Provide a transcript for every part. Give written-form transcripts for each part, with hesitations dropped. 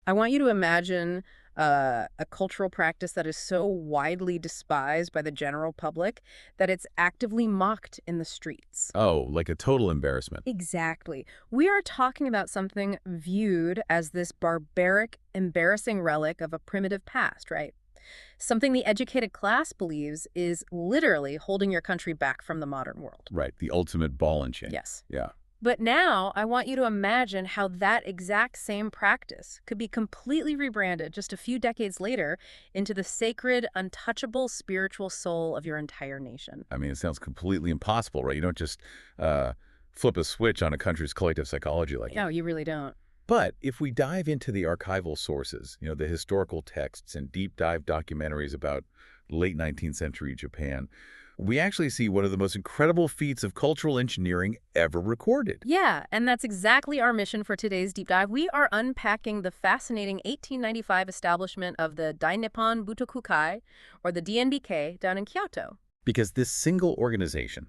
I want you to imagine a cultural practice that is so widely despised by the general public that it's actively mocked in the streets. Oh, like a total embarrassment. Exactly. We are talking about something viewed as this barbaric, embarrassing relic of a primitive past, right? Something the educated class believes is literally holding your country back from the modern world. Right, the ultimate ball and chain. Yes. Yeah. But now I want you to imagine how that exact same practice could be completely rebranded just a few decades later into the sacred, untouchable spiritual soul of your entire nation. I mean, it sounds completely impossible, right? You don't just flip a switch on a country's collective psychology like that. No, you really don't. But if we dive into the archival sources, the historical texts and deep dive documentaries about late 19th century Japan, we actually see one of the most incredible feats of cultural engineering ever recorded. Yeah, and that's exactly our mission for today's deep dive. We are unpacking the fascinating 1895 establishment of the Dai Nippon Butokukai, or the DNBK, down in Kyoto. Because this single organization,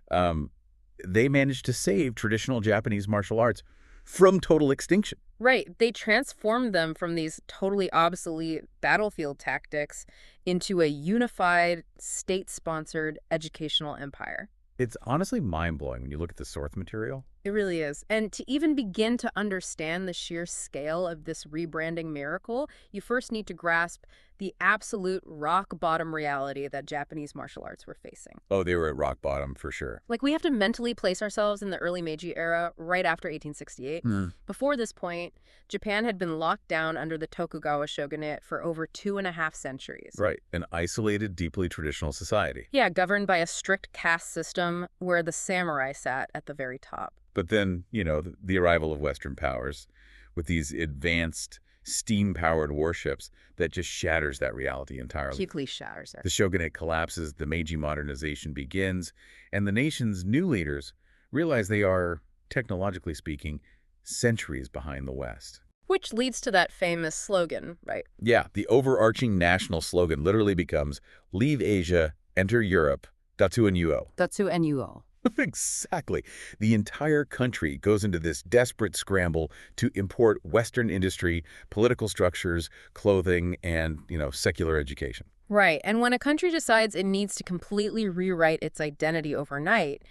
they managed to save traditional Japanese martial arts from total extinction. Right. They transformed them from these totally obsolete battlefield tactics into a unified, state-sponsored educational empire. It's honestly mind-blowing when you look at the source material. It really is. And to even begin to understand the sheer scale of this rebranding miracle, you first need to grasp the absolute rock-bottom reality that Japanese martial arts were facing. Oh, they were at rock bottom for sure. Like, we have to mentally place ourselves in the early Meiji era, right after 1868. Before this point, Japan had been locked down under the Tokugawa shogunate for over 2.5 centuries. Right, an isolated, deeply traditional society. Yeah, governed by a strict caste system where the samurai sat at the very top. But then, the arrival of Western powers with these advanced steam-powered warships that just shatters that reality entirely. Completely shatters it. The shogunate collapses, the Meiji modernization begins, and the nation's new leaders realize they are, technologically speaking, centuries behind the West. Which leads to that famous slogan, right? Yeah, the overarching national slogan literally becomes, "Leave Asia, enter Europe, WWII." WWII. Exactly. The entire country goes into this desperate scramble to import Western industry, political structures, clothing, and, secular education. Right. And when a country decides it needs to completely rewrite its identity overnight,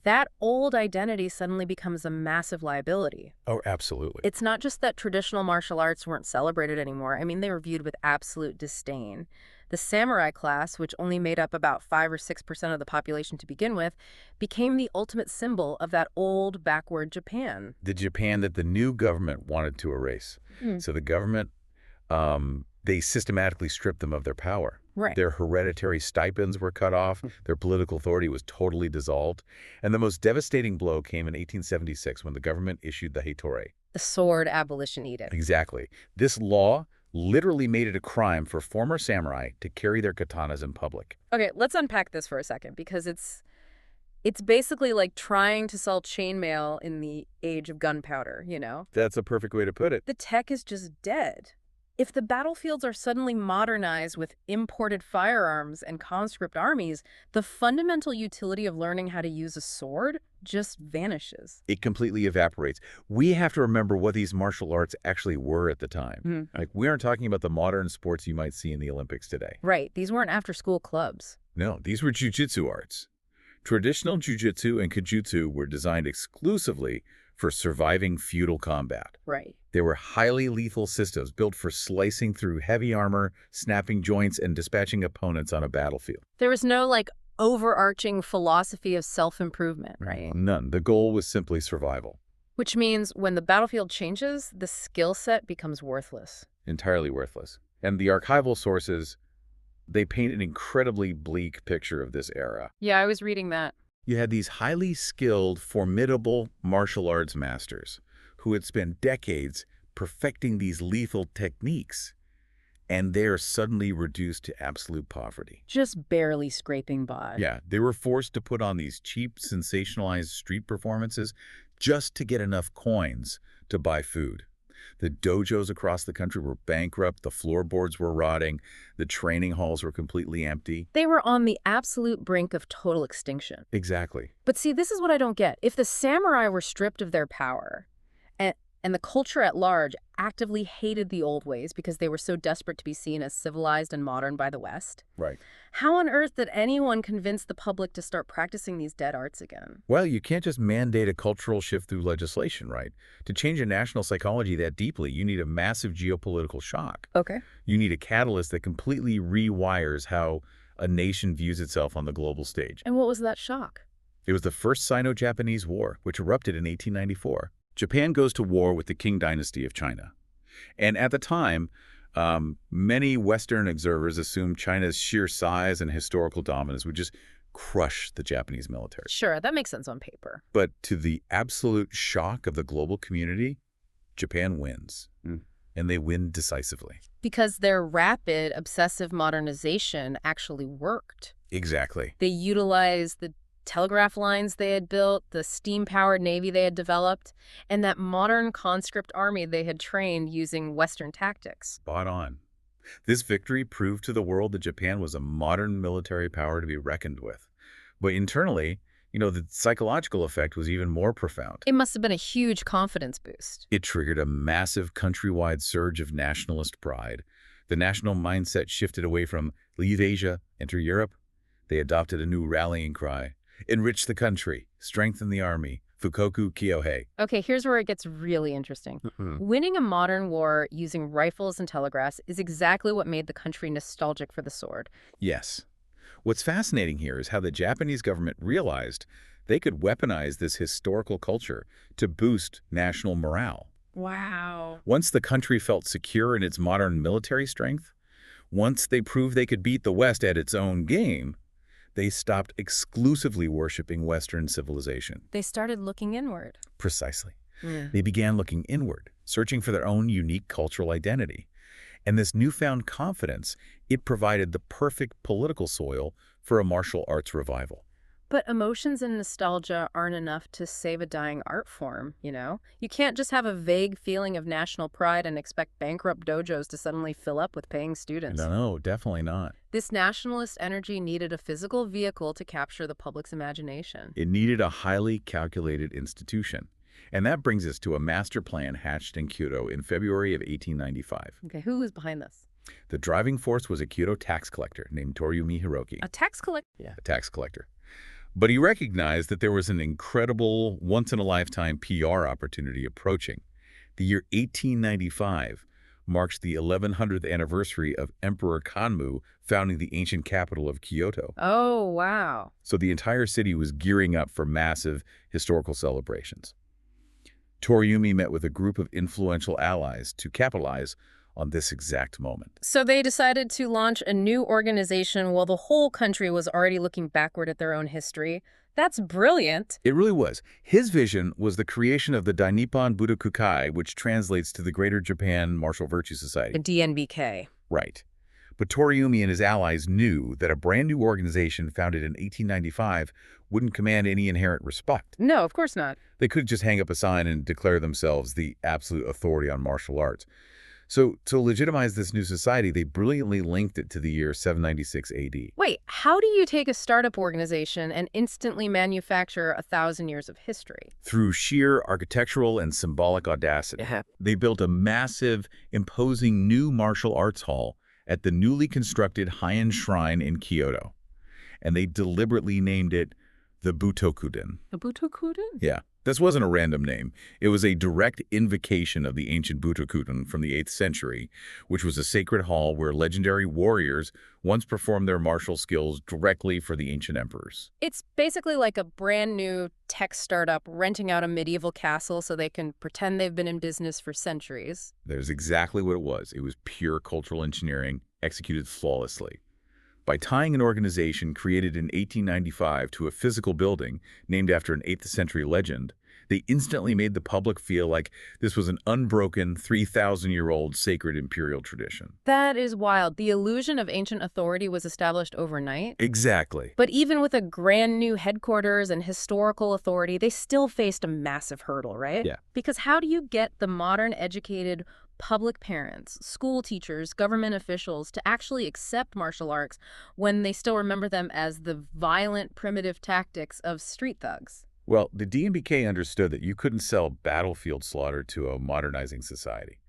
that old identity suddenly becomes a massive liability. Oh, absolutely. It's not just that traditional martial arts weren't celebrated anymore. I mean, they were viewed with absolute disdain. The samurai class, which only made up about 5 or 6% of the population to begin with, became the ultimate symbol of that old, backward Japan. The Japan that the new government wanted to erase. So the government, they systematically stripped them of their power. Right. Their hereditary stipends were cut off. Their political authority was totally dissolved. And the most devastating blow came in 1876 when the government issued the Heitorei. The sword abolition edict. Exactly. This law literally made it a crime for former samurai to carry their katanas in public. Okay, let's unpack this for a second, because it's basically like trying to sell chainmail in the age of gunpowder, That's a perfect way to put it. The tech is just dead. If the battlefields are suddenly modernized with imported firearms and conscript armies, the fundamental utility of learning how to use a sword just vanishes. It completely evaporates. We have to remember what these martial arts actually were at the time. Like, we aren't talking about the modern sports you might see in the Olympics today. Right. These weren't after-school clubs. No, these were jujitsu arts. Traditional jujitsu and kajutsu were designed exclusively for surviving feudal combat. Right. They were highly lethal systems built for slicing through heavy armor, snapping joints, and dispatching opponents on a battlefield. There was no, overarching philosophy of self-improvement, right? None. The goal was simply survival. Which means when the battlefield changes, the skill set becomes worthless. Entirely worthless. And the archival sources, they paint an incredibly bleak picture of this era. Yeah, I was reading that. You had these highly skilled, formidable martial arts masters who had spent decades perfecting these lethal techniques, and they're suddenly reduced to absolute poverty. Just barely scraping by. Yeah, they were forced to put on these cheap, sensationalized street performances just to get enough coins to buy food. The dojos across the country were bankrupt, the floorboards were rotting, the training halls were completely empty. They were on the absolute brink of total extinction. Exactly. But see, this is what I don't get. If the samurai were stripped of their power, and the culture at large actively hated the old ways because they were so desperate to be seen as civilized and modern by the West. Right. How on earth did anyone convince the public to start practicing these dead arts again? Well, you can't just mandate a cultural shift through legislation, right? To change a national psychology that deeply, you need a massive geopolitical shock. Okay. You need a catalyst that completely rewires how a nation views itself on the global stage. And what was that shock? It was the First Sino-Japanese War, which erupted in 1894. Japan goes to war with the Qing dynasty of China. And at the time, many Western observers assumed China's sheer size and historical dominance would just crush the Japanese military. Sure, that makes sense on paper. But to the absolute shock of the global community, Japan wins. And they win decisively. Because their rapid, obsessive modernization actually worked. Exactly. They utilized the telegraph lines they had built, the steam-powered navy they had developed, and that modern conscript army they had trained using Western tactics. Spot on. This victory proved to the world that Japan was a modern military power to be reckoned with. But internally, the psychological effect was even more profound. It must have been a huge confidence boost. It triggered a massive countrywide surge of nationalist pride. The national mindset shifted away from leave Asia, enter Europe. They adopted a new rallying cry. Enrich the country, strengthen the army, Fukoku Kyohei. Okay, here's where it gets really interesting. Winning a modern war using rifles and telegraphs is exactly what made the country nostalgic for the sword. Yes. What's fascinating here is how the Japanese government realized they could weaponize this historical culture to boost national morale. Wow. Once the country felt secure in its modern military strength, once they proved they could beat the West at its own game, they stopped exclusively worshiping Western civilization. They started looking inward. Precisely. Yeah. They began looking inward, searching for their own unique cultural identity. And this newfound confidence, it provided the perfect political soil for a martial arts revival. But emotions and nostalgia aren't enough to save a dying art form, You can't just have a vague feeling of national pride and expect bankrupt dojos to suddenly fill up with paying students. No, definitely not. This nationalist energy needed a physical vehicle to capture the public's imagination. It needed a highly calculated institution. And that brings us to a master plan hatched in Kyoto in February of 1895. Okay, who was behind this? The driving force was a Kyoto tax collector named Toriumi Hiroki. A tax collector? Yeah, a tax collector. But he recognized that there was an incredible, once-in-a-lifetime PR opportunity approaching. The year 1895 marks the 1100th anniversary of Emperor Kanmu founding the ancient capital of Kyoto. Oh, wow. So the entire city was gearing up for massive historical celebrations. Toriumi met with a group of influential allies to capitalize on this exact moment. So they decided to launch a new organization while the whole country was already looking backward at their own history. That's brilliant. It really was. His vision was the creation of the Dai Nippon Butokukai, which translates to the Greater Japan Martial Virtue Society. The DNBK. Right. But Toriumi and his allies knew that a brand new organization founded in 1895 wouldn't command any inherent respect. No, of course not. They could just hang up a sign and declare themselves the absolute authority on martial arts. So to legitimize this new society, they brilliantly linked it to the year 796 AD. Wait, how do you take a startup organization and instantly manufacture 1,000 years of history? Through sheer architectural and symbolic audacity. They built a massive, imposing new martial arts hall at the newly constructed Heian Shrine in Kyoto. And they deliberately named it the Butokuden. The Butokuden? Yeah. This wasn't a random name. It was a direct invocation of the ancient Butokuden from the 8th century, which was a sacred hall where legendary warriors once performed their martial skills directly for the ancient emperors. It's basically like a brand new tech startup renting out a medieval castle so they can pretend they've been in business for centuries. There's exactly what it was. It was pure cultural engineering executed flawlessly. By tying an organization created in 1895 to a physical building named after an 8th century legend, they instantly made the public feel like this was an unbroken 3,000-year-old sacred imperial tradition. That is wild. The illusion of ancient authority was established overnight. Exactly. But even with a grand new headquarters and historical authority, they still faced a massive hurdle, right? Yeah. Because how do you get the modern educated public parents, school teachers, government officials to actually accept martial arts when they still remember them as the violent, primitive tactics of street thugs? Well, the DNBK understood that you couldn't sell battlefield slaughter to a modernizing society.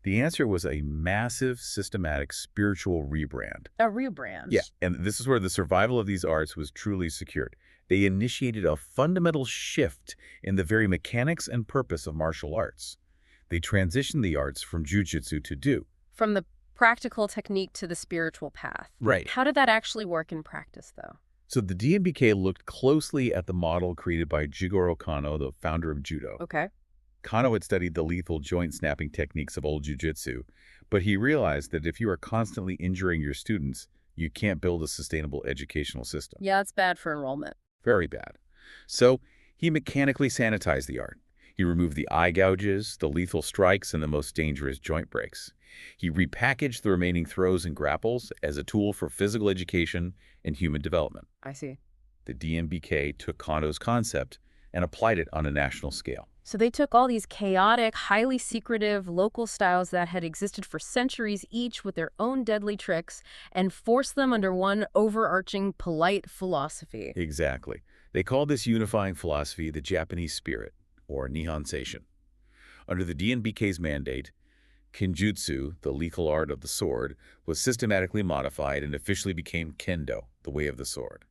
The answer was a massive, systematic, spiritual rebrand. A rebrand. Yeah, and this is where the survival of these arts was truly secured. They initiated a fundamental shift in the very mechanics and purpose of martial arts. They transitioned the arts from jujutsu to do. From the practical technique to the spiritual path. Right. How did that actually work in practice, though? So the DNBK looked closely at the model created by Jigoro Kano, the founder of judo. Okay. Kano had studied the lethal joint-snapping techniques of old jiu-jitsu, but he realized that if you are constantly injuring your students, you can't build a sustainable educational system. Yeah, it's bad for enrollment. Very bad. So he mechanically sanitized the art. He removed the eye gouges, the lethal strikes, and the most dangerous joint breaks. He repackaged the remaining throws and grapples as a tool for physical education and human development. I see. The DNBK took Kano's concept and applied it on a national scale. So they took all these chaotic, highly secretive local styles that had existed for centuries each with their own deadly tricks and forced them under one overarching polite philosophy. Exactly. They called this unifying philosophy the Japanese spirit, or Nihonsation. Under the DNBK's mandate, Kenjutsu, the lethal art of the sword, was systematically modified and officially became Kendo, the way of the sword.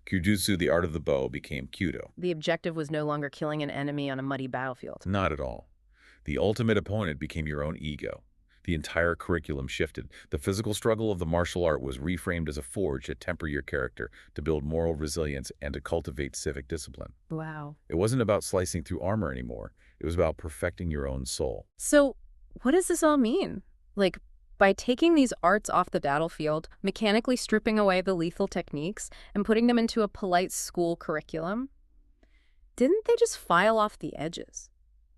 Kyujutsu, the art of the bow, became Kyudo. The objective was no longer killing an enemy on a muddy battlefield. Not at all. The ultimate opponent became your own ego. The entire curriculum shifted. The physical struggle of the martial art was reframed as a forge to temper your character, to build moral resilience, and to cultivate civic discipline. Wow. It wasn't about slicing through armor anymore. It was about perfecting your own soul. So what does this all mean? Like, by taking these arts off the battlefield, mechanically stripping away the lethal techniques, and putting them into a polite school curriculum, didn't they just file off the edges?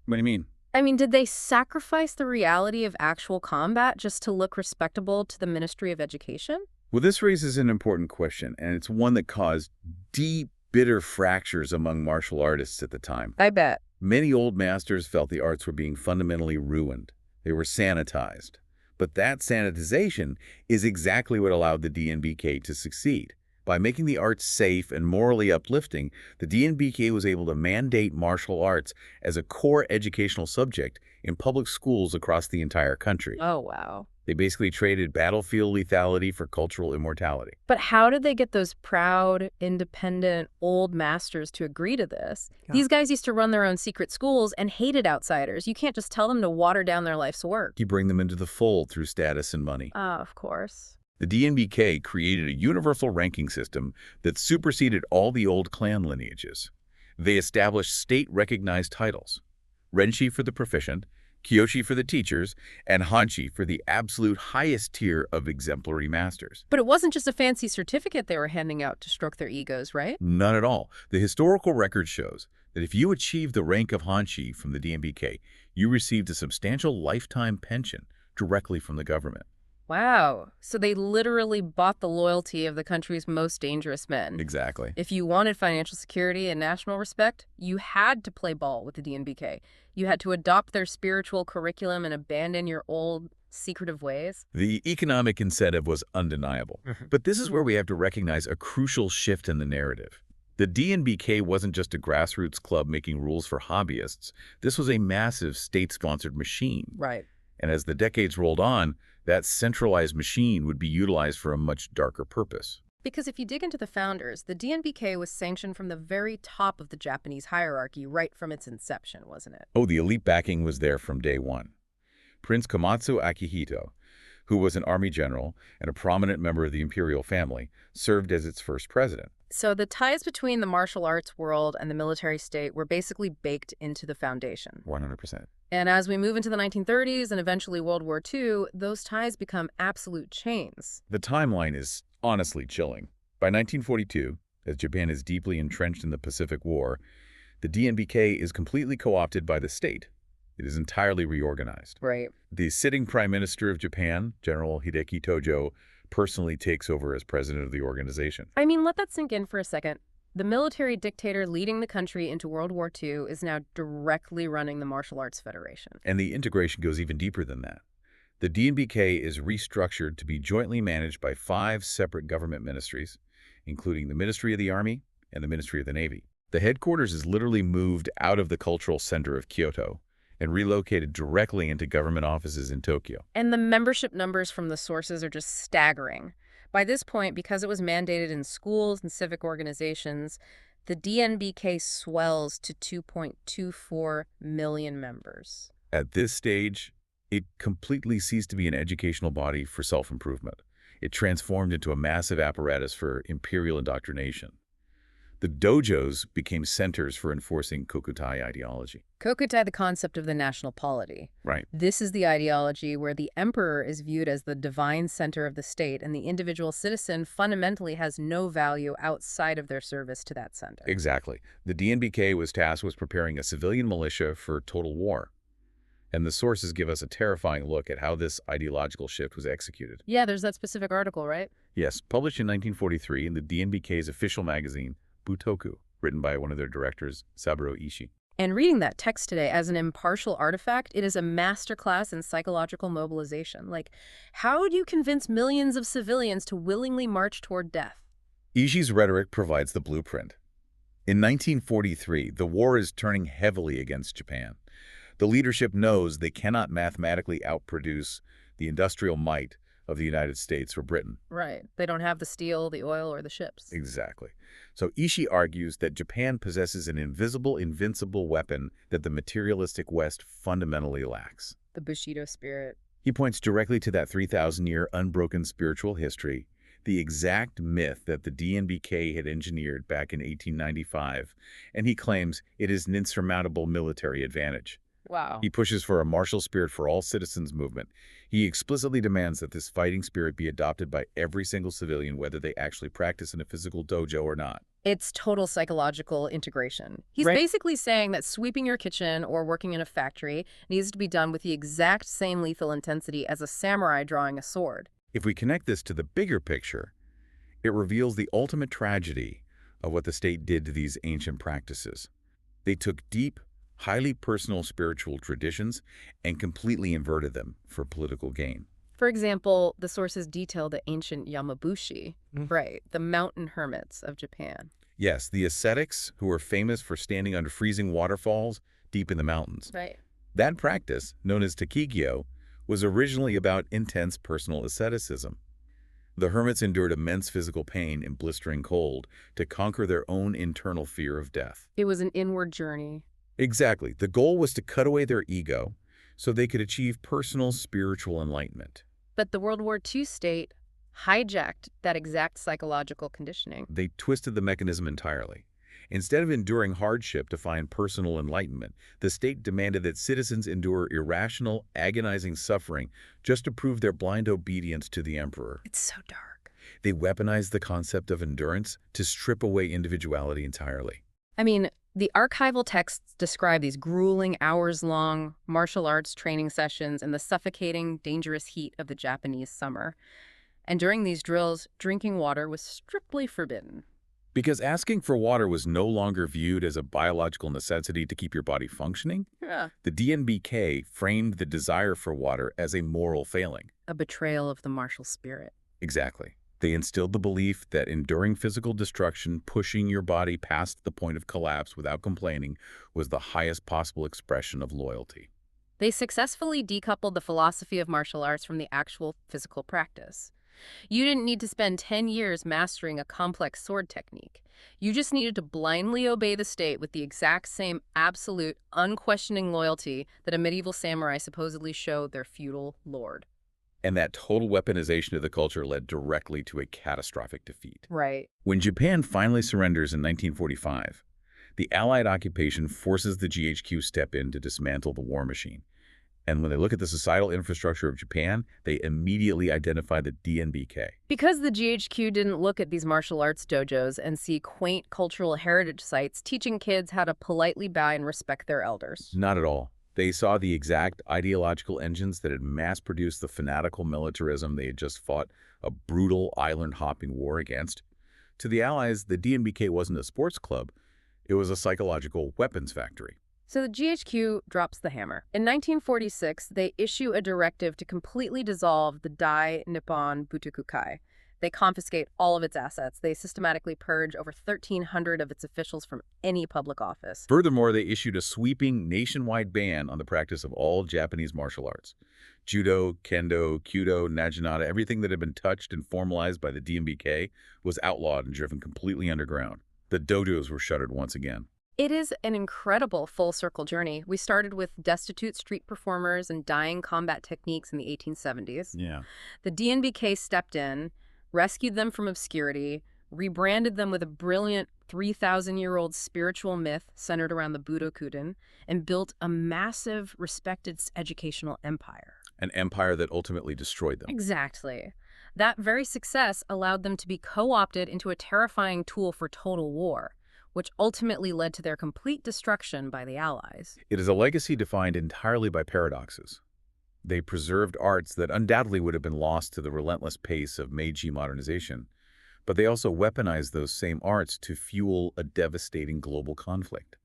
What do you mean? I mean, did they sacrifice the reality of actual combat just to look respectable to the Ministry of Education? Well, this raises an important question, and it's one that caused deep, bitter fractures among martial artists at the time. I bet. Many old masters felt the arts were being fundamentally ruined. They were sanitized. But that sanitization is exactly what allowed the DNBK to succeed. By making the arts safe and morally uplifting, the DNBK was able to mandate martial arts as a core educational subject in public schools across the entire country. Oh, wow. They basically traded battlefield lethality for cultural immortality. But how did they get those proud, independent, old masters to agree to this? Yeah. These guys used to run their own secret schools and hated outsiders. You can't just tell them to water down their life's work. You bring them into the fold through status and money. Of course. The DNBK created a universal ranking system that superseded all the old clan lineages. They established state-recognized titles: Renshi for the proficient, Kyoshi for the teachers, and Hanshi for the absolute highest tier of exemplary masters. But it wasn't just a fancy certificate they were handing out to stroke their egos, right? None at all. The historical record shows that if you achieved the rank of Hanshi from the DNBK, you received a substantial lifetime pension directly from the government. Wow. So they literally bought the loyalty of the country's most dangerous men. Exactly. If you wanted financial security and national respect, you had to play ball with the DNBK. You had to adopt their spiritual curriculum and abandon your old, secretive ways. The economic incentive was undeniable. But this is where we have to recognize a crucial shift in the narrative. The DNBK wasn't just a grassroots club making rules for hobbyists. This was a massive state-sponsored machine. Right. And as the decades rolled on, that centralized machine would be utilized for a much darker purpose. Because if you dig into the founders, the DNBK was sanctioned from the very top of the Japanese hierarchy right from its inception, wasn't it? Oh, the elite backing was there from day one. Prince Komatsu Akihito, who was an army general and a prominent member of the imperial family, served as its first president. So the ties between the martial arts world and the military state were basically baked into the foundation. 100%. And as we move into the 1930s and eventually World War II, those ties become absolute chains. The timeline is honestly chilling. By 1942, as Japan is deeply entrenched in the Pacific War, the DNBK is completely co-opted by the state. It is entirely reorganized. Right. The sitting Prime Minister of Japan, General Hideki Tojo, personally takes over as president of the organization. I mean, let that sink in for a second. The military dictator leading the country into World War II is now directly running the Martial Arts Federation. And the integration goes even deeper than that. The DNBK is restructured to be jointly managed by 5 separate government ministries, including the Ministry of the Army and the Ministry of the Navy. The headquarters is literally moved out of the cultural center of Kyoto and relocated directly into government offices in Tokyo. And the membership numbers from the sources are just staggering. By this point, because it was mandated in schools and civic organizations, the DNBK swells to 2.24 million members. At this stage, it completely ceased to be an educational body for self-improvement. It transformed into a massive apparatus for imperial indoctrination. The dojos became centers for enforcing Kokutai ideology. Kokutai, the concept of the national polity. Right. This is the ideology where the emperor is viewed as the divine center of the state, and the individual citizen fundamentally has no value outside of their service to that center. Exactly. The DNBK was tasked with preparing a civilian militia for total war. And the sources give us a terrifying look at how this ideological shift was executed. Yeah, there's that specific article, right? Yes, published in 1943 in the DNBK's official magazine, Butoku, written by one of their directors, Saburo Ishii. And reading that text today as an impartial artifact, it is a masterclass in psychological mobilization. Like, how do you convince millions of civilians to willingly march toward death? Ishii's rhetoric provides the blueprint. In 1943, the war is turning heavily against Japan. The leadership knows they cannot mathematically outproduce the industrial might of the United States or Britain. Right. They don't have the steel, the oil, or the ships. Exactly. So Ishii argues that Japan possesses an invisible, invincible weapon that the materialistic West fundamentally lacks. The Bushido spirit. He points directly to that 3,000-year unbroken spiritual history, the exact myth that the DNBK had engineered back in 1895, and he claims it is an insurmountable military advantage. Wow. He pushes for a martial spirit for all citizens movement. He explicitly demands that this fighting spirit be adopted by every single civilian, whether they actually practice in a physical dojo or not. It's total psychological integration. He's Right. basically saying that sweeping your kitchen or working in a factory needs to be done with the exact same lethal intensity as a samurai drawing a sword. If we connect this to the bigger picture, it reveals the ultimate tragedy of what the state did to these ancient practices. They took deep, highly personal spiritual traditions and completely inverted them for political gain. For example, the sources detail the ancient Yamabushi, right, the mountain hermits of Japan. Yes, the ascetics who were famous for standing under freezing waterfalls deep in the mountains. Right. That practice, known as Takigyo, was originally about intense personal asceticism. The hermits endured immense physical pain and blistering cold to conquer their own internal fear of death. It was an inward journey. Exactly. The goal was to cut away their ego so they could achieve personal spiritual enlightenment. But the World War II state hijacked that exact psychological conditioning. They twisted the mechanism entirely. Instead of enduring hardship to find personal enlightenment, the state demanded that citizens endure irrational, agonizing suffering just to prove their blind obedience to the emperor. It's so dark. They weaponized the concept of endurance to strip away individuality entirely. I mean, the archival texts describe these grueling, hours-long martial arts training sessions in the suffocating, dangerous heat of the Japanese summer. And during these drills, drinking water was strictly forbidden. Because asking for water was no longer viewed as a biological necessity to keep your body functioning, Yeah. the DNBK framed the desire for water as a moral failing. A betrayal of the martial spirit. Exactly. They instilled the belief that enduring physical destruction, pushing your body past the point of collapse without complaining, was the highest possible expression of loyalty. They successfully decoupled the philosophy of martial arts from the actual physical practice. You didn't need to spend 10 years mastering a complex sword technique. You just needed to blindly obey the state with the exact same absolute, unquestioning loyalty that a medieval samurai supposedly showed their feudal lord. And that total weaponization of the culture led directly to a catastrophic defeat. Right. When Japan finally surrenders in 1945, the Allied occupation forces the GHQ step in to dismantle the war machine. And when they look at the societal infrastructure of Japan, they immediately identify the DNBK. Because the GHQ didn't look at these martial arts dojos and see quaint cultural heritage sites teaching kids how to politely bow and respect their elders. Not at all. They saw the exact ideological engines that had mass-produced the fanatical militarism they had just fought a brutal island-hopping war against. To the Allies, the DNBK wasn't a sports club. It was a psychological weapons factory. So the GHQ drops the hammer. In 1946, they issue a directive to completely dissolve the Dai Nippon Butokukai. They confiscate all of its assets. They systematically purge over 1,300 of its officials from any public office. Furthermore, they issued a sweeping nationwide ban on the practice of all Japanese martial arts. Judo, kendo, kyudo, naginata, everything that had been touched and formalized by the DNBK was outlawed and driven completely underground. The dojos were shuttered once again. It is an incredible full-circle journey. We started with destitute street performers and dying combat techniques in the 1870s. Yeah. The DNBK stepped in, rescued them from obscurity, rebranded them with a brilliant 3,000-year-old spiritual myth centered around the Butokukai, and built a massive, respected educational empire. An empire that ultimately destroyed them. Exactly. That very success allowed them to be co-opted into a terrifying tool for total war, which ultimately led to their complete destruction by the Allies. It is a legacy defined entirely by paradoxes. They preserved arts that undoubtedly would have been lost to the relentless pace of Meiji modernization, but they also weaponized those same arts to fuel a devastating global conflict.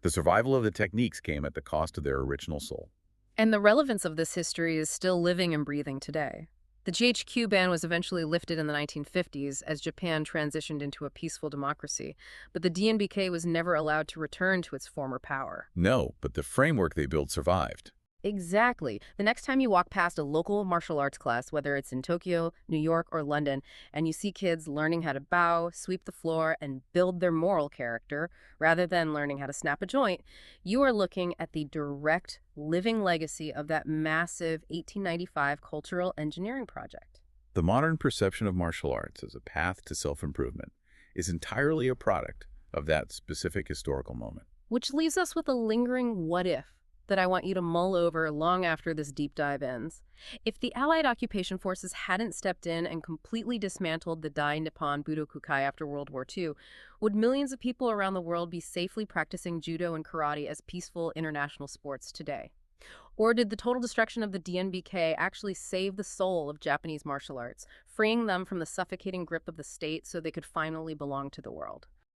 The survival of the techniques came at the cost of their original soul. And the relevance of this history is still living and breathing today. The GHQ ban was eventually lifted in the 1950s as Japan transitioned into a peaceful democracy, but the DNBK was never allowed to return to its former power. No, but the framework they built survived. Exactly. The next time you walk past a local martial arts class, whether it's in Tokyo, New York, or London, and you see kids learning how to bow, sweep the floor, and build their moral character, rather than learning how to snap a joint, you are looking at the direct, living legacy of that massive 1895 cultural engineering project. The modern perception of martial arts as a path to self-improvement is entirely a product of that specific historical moment. Which leaves us with a lingering what if that I want you to mull over long after this deep dive ends. If the Allied occupation forces hadn't stepped in and completely dismantled the Dai Nippon Butokukai after World War II, would millions of people around the world be safely practicing judo and karate as peaceful international sports today? Or did the total destruction of the DNBK actually save the soul of Japanese martial arts, freeing them from the suffocating grip of the state so they could finally belong to the world?